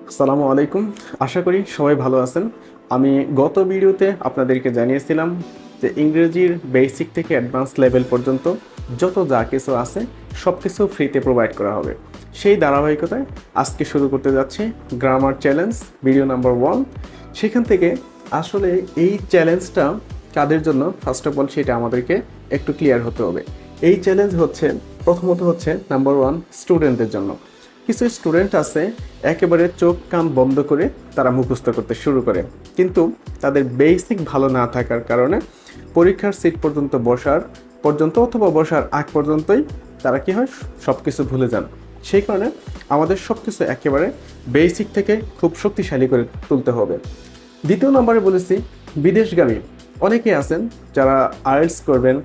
আসসালামু আলাইকুম। আশা করি সবাই ভালো আছেন। আমি গত ভিডিওতে আপনাদেরকে জানিয়েছিলাম যে ইংরেজির বেসিক থেকে অ্যাডভান্স লেভেল পর্যন্ত যত যা কিছু আছে সব কিছু ফ্রিতে প্রোভাইড করা হবে। সেই ধারাবাহিকতায় আজকে শুরু করতে যাচ্ছি গ্রামার চ্যালেঞ্জ ভিডিও নাম্বার 1। সেখান থেকে আসলে এই চ্যালেঞ্জটা কাদের জন্য ফার্স্ট অফ অল সেটা আমাদেরকে একটু ক্লিয়ার হতে হবে। এই চ্যালেঞ্জ হচ্ছে প্রথমত হচ্ছে নাম্বার 1 স্টুডেন্টদের জন্য। কিছু স্টুডেন্ট আছে একেবারে চোখ কান বন্ধ করে তারা মুখস্থ করতে শুরু করে, কিন্তু তাদের বেসিক ভালো না থাকার কারণে পরীক্ষার সিট পর্যন্ত অথবা বসার আগ পর্যন্তই তারা কি হয় সব কিছু ভুলে যান। সেই কারণে আমাদের সব কিছু একেবারে বেসিক থেকে খুব শক্তিশালী করে তুলতে হবে। দ্বিতীয় নম্বরে বলেছি বিদেশগামী অনেকেই আছেন যারা আইএলটিএস করবেন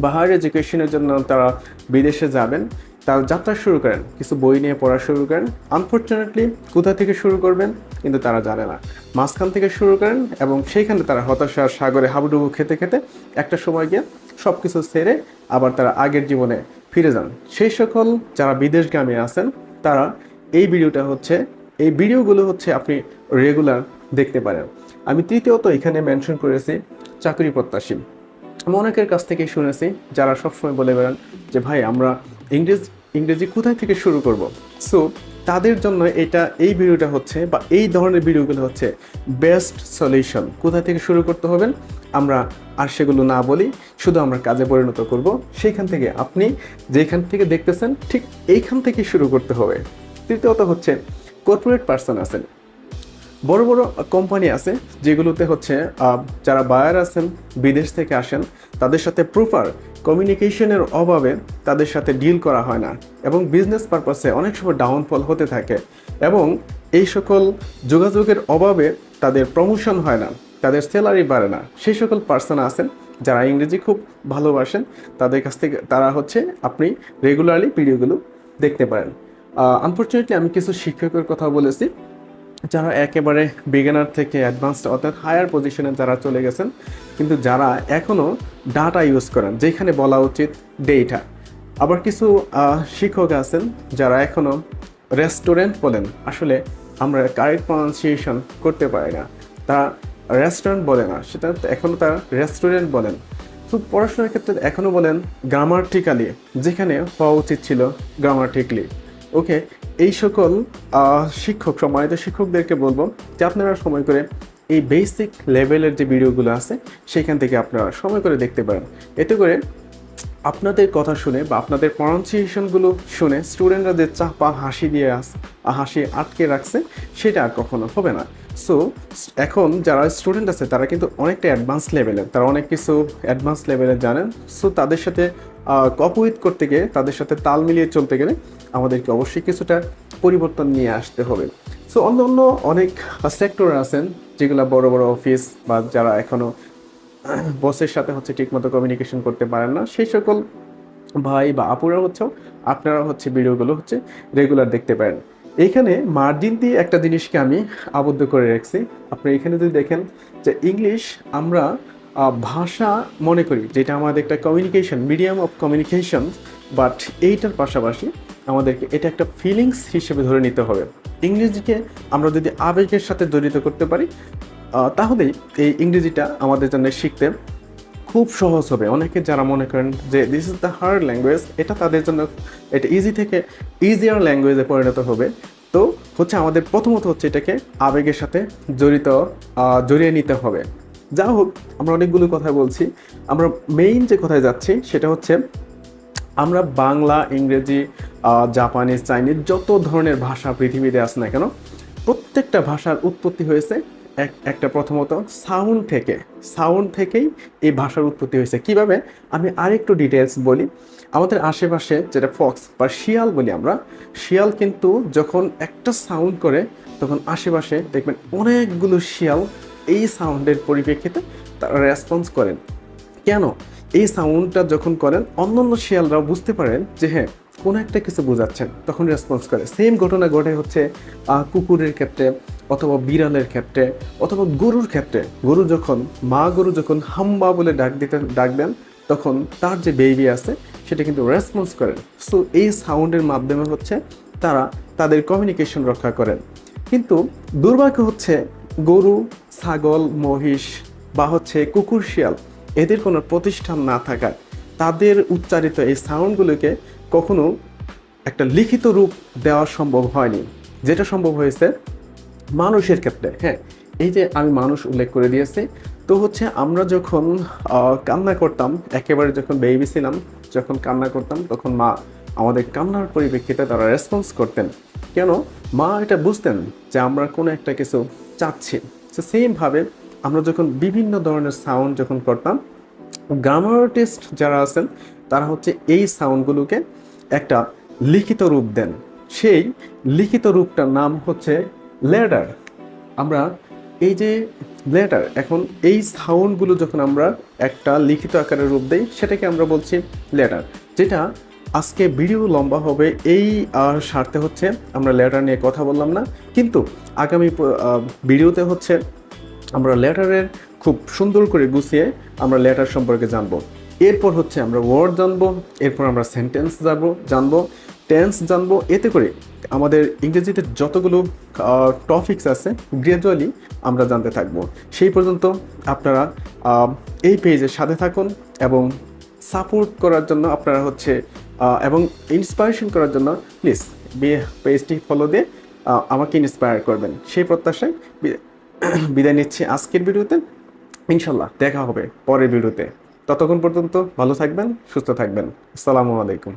বা হায়ার এডুকেশনের জন্য তারা বিদেশে যাবেন, তারা যাত্রা শুরু করেন, কিছু বই নিয়ে পড়া শুরু করেন। আনফর্চুনেটলি কোথা থেকে শুরু করবেন কিন্তু তারা জানে না, মাঝখান থেকে শুরু করেন এবং সেইখানে তারা হতাশার সাগরে হাবুডুবু খেতে খেতে একটা সময় গিয়ে সব কিছু ছেড়ে আবার তারা আগের জীবনে ফিরে যান। সেই সকল যারা বিদেশগামী আছেন তারা এই ভিডিওগুলো হচ্ছে আপনি রেগুলার দেখতে পারেন। আমি তৃতীয়ত এখানে মেনশন করেছি চাকরি প্রত্যাশী। আমি অনেকের কাছ থেকে শুনেছি যারা সবসময় বলে বেড়ান যে ভাই আমরা ইংরেজি কোথায় থেকে শুরু করব। সো তাদের জন্য এই ভিডিওটা হচ্ছে বা এই ধরনের ভিডিওগুলো হচ্ছে বেস্ট সলিউশন। কোথা থেকে শুরু করতে হবেন আমরা আর সেগুলো না বলি, শুধু আমরা কাজে পরিণত করব। সেইখান থেকে আপনি যেখান থেকে দেখতেছেন ঠিক এইখান থেকে শুরু করতে হবে। তৃতীয়ত হচ্ছে কর্পোরেট পার্সন আছেন, বড় বড় কোম্পানি আছে যেগুলোতে হচ্ছে যারা বায়ার আছেন বিদেশ থেকে আসেন, তাদের সাথে প্রপার কমিউনিকেশনের অভাবে তাদের সাথে ডিল করা হয় না এবং বিজনেস পারপাসে অনেক সময় ডাউনফল হতে থাকে এবং এই সকল যোগাযোগের অভাবে তাদের প্রমোশন হয় না, তাদের স্যালারি বাড়ে না। সেই সকল পার্সন আছেন যারা ইংরেজি খুব ভালোবাসেন, তাদের কাছ থেকে তারা হচ্ছে আপনি রেগুলারলি ভিডিওগুলো দেখতে পারেন। আনফর্চুনেটলি আমি কিছু শিক্ষকের কথা বলেছি যারা একেবারে বিগিনার থেকে অ্যাডভান্সড অর্থাৎ হায়ার পজিশনে যারা চলে গেছেন, কিন্তু যারা এখনও ডাটা ইউজ করেন যেখানে বলা উচিত ডেটা। আবার কিছু শিক্ষক আছেন যারা এখনও রেস্টুরেন্ট বলেন, আসলে আমরা কারেক্ট প্রনাউন্সিয়েশন করতে পারি না, তারা রেস্টুরেন্ট বলে না, সেটা এখনও তারা রেস্টুরেন্ট বলেন। তো পড়াশোনার ক্ষেত্রে এখনও বলেন গ্রামাটিক্যালি, যেখানে হওয়া উচিত ছিল গ্রামাটিক্যালি। ওকে, এই সকল সম্মানিত শিক্ষকদেরকে বলবো যে আপনারা সময় করে এই বেসিক লেভেলের যে ভিডিওগুলো আছে সেখান থেকে আপনারা সময় করে দেখতে পারেন। এতে করে আপনাদের কথা শুনে বা আপনাদের প্রনাউন্সিয়েশনগুলো শুনে স্টুডেন্টরা যে চাপা হাসি আটকে রাখছে সেটা আর কখনো হবে না। সো এখন যারা স্টুডেন্ট আছে তারা কিন্তু অনেকটা অ্যাডভান্স লেভেলের, তারা অনেক কিছু অ্যাডভান্স লেভেলের জানেন। সো তাদের সাথে কপোইট করতে গেলে, তাদের সাথে তাল মিলিয়ে চলতে গেলে আমাদেরকে অবশ্যই কিছুটা পরিবর্তন নিয়ে আসতে হবে। সো অন্য অন্য অনেক সেক্টর আছেন যেগুলো বড় বড় অফিস বা যারা এখনও বসের সাথে হচ্ছে ঠিকমতো কমিউনিকেশন করতে পারেন না, সেই সকল ভাই বা আপুরা আপনারা হচ্ছে ভিডিওগুলো হচ্ছে রেগুলার দেখতে পারেন। এইখানে মার্জিন দিয়ে একটা জিনিসকে আমি আবদ্ধ করে রাখছি। আপনি এখানে যদি দেখেন যে ইংলিশ আমরা ভাষা মনে করি যেটা আমাদের একটা communication medium of communication, but এইটার পাশাপাশি আমাদেরকে এটা একটা ফিলিংস হিসেবে ধরে নিতে হবে। ইংরেজিকে আমরা যদি আবেগের সাথে জড়িত করতে পারি তাহলেই এই ইংরেজিটা আমাদের জন্য শিখতে খুব সহজ হবে। অনেকে যারা মনে করেন যে this is the hard language, এটা তাদের জন্য এটা ইজি থেকে ইজিয়ার ল্যাঙ্গুয়েজে পরিণত হবে। তো হচ্ছে আমাদের প্রথমত হচ্ছে এটাকে আবেগের সাথে জড়িয়ে নিতে হবে। যা হোক, আমরা অনেকগুলো কথা বলছি, আমরা মেইন যে কথায় যাচ্ছি সেটা হচ্ছে আমরা বাংলা, ইংরেজি, জাপানিজ, চাইনিজ যত ধরনের ভাষা পৃথিবীতে আছে না কেন, প্রত্যেকটা ভাষার উৎপত্তি হয়েছে একটা প্রথমত সাউন্ড থেকেই এই ভাষার উৎপত্তি হয়েছে। কিভাবে আমি আরেকটু ডিটেলস বলি। আমাদের আশেপাশে যেটা ফক্স বা শিয়াল বলি আমরা, শিয়াল কিন্তু যখন একটা সাউন্ড করে তখন আশেপাশে দেখবেন অনেকগুলো শিয়াল এই সাউন্ডের পরিপ্রেক্ষিতে তারা রেসপন্স করেন। কেন? এই সাউন্ডটা যখন করেন অন্যান্য শিয়ালরাও বুঝতে পারেন যে হ্যাঁ কোনো একটা কিছু বোঝাচ্ছেন, তখন রেসপন্স করে। সেম ঘটনা ঘটে হচ্ছে কুকুরের ক্ষেত্রে অথবা বিড়ালের ক্ষেত্রে অথবা গরুর ক্ষেত্রে। মা গরু যখন হাম্বা বলে ডাক দেন তখন তার যে বেবি আছে সেটা কিন্তু রেসপন্স করেন। সো এই সাউন্ডের মাধ্যমে হচ্ছে তারা তাদের কমিউনিকেশন রক্ষা করেন। কিন্তু দুর্ভাগ্য হচ্ছে গরু, ছাগল, মহিষ বা হচ্ছে কুকুর, শিয়াল এদের কোনো প্রতিষ্ঠান না থাকায় তাদের উচ্চারিত এই সাউন্ডগুলোকে কখনো একটা লিখিত রূপ দেওয়া সম্ভব হয়নি, যেটা সম্ভব হয়েছে মানুষের ক্ষেত্রে। হ্যাঁ, এই যে আমি মানুষ উল্লেখ করে দিয়েছি, তো হচ্ছে আমরা যখন কান্না করতাম, একেবারে যখন বেবি ছিলাম, যখন কান্না করতাম তখন মা আমাদের কান্নার পরিপ্রেক্ষিতে তারা রেসপন্স করতেন। কেন? মা এটা বুঝতেন যে আমরা কোনো একটা কিছু চাচ্ছি। তো সেমভাবে আমরা যখন বিভিন্ন ধরনের সাউন্ড যখন করতাম, গ্রামার আর্টিস্ট যারা আছেন তারা হচ্ছে এই সাউন্ডগুলোকে একটা লিখিত রূপ দেন। সেই লিখিত রূপটার নাম হচ্ছে লেটার। আমরা এই যে লেটার, এখন এই সাউন্ডগুলো যখন আমরা একটা লিখিত আকারে রূপ দেই সেটাকে আমরা বলছি লেটার। যেটা আজকে ভিডিও লম্বা হবে এই স্বার্থে হচ্ছে আমরা লেটার নিয়ে কথা বললাম না, কিন্তু আগামী ভিডিওতে হচ্ছে আমরা লেটারের খুব সুন্দর করে গুছিয়ে আমরা লেটার সম্পর্কে জানবো। এরপর হচ্ছে আমরা ওয়ার্ড জানবো, এরপর আমরা সেন্টেন্স জানবো, টেন্স জানবো। এতে করে আমাদের ইংরেজিতে যতগুলো টপিকস আছে গ্র্যাজুয়ালি আমরা জানতে থাকবো। সেই পর্যন্ত আপনারা এই পেজের সাথে থাকুন এবং সাপোর্ট করার জন্য আপনারা হচ্ছে এবং ইন্সপায়ারেশন করার জন্য প্লিজ পেজটি ফলো দিয়ে আমাকে ইন্সপায়ার করবেন, সেই প্রত্যাশায় বিদায় নিচ্ছি আজকের ভিডিওতে। ইনশাল্লাহ দেখা হবে পরের ভিডিওতে। ততক্ষণ পর্যন্ত ভালো থাকবেন, সুস্থ থাকবেন। আসসালামু আলাইকুম।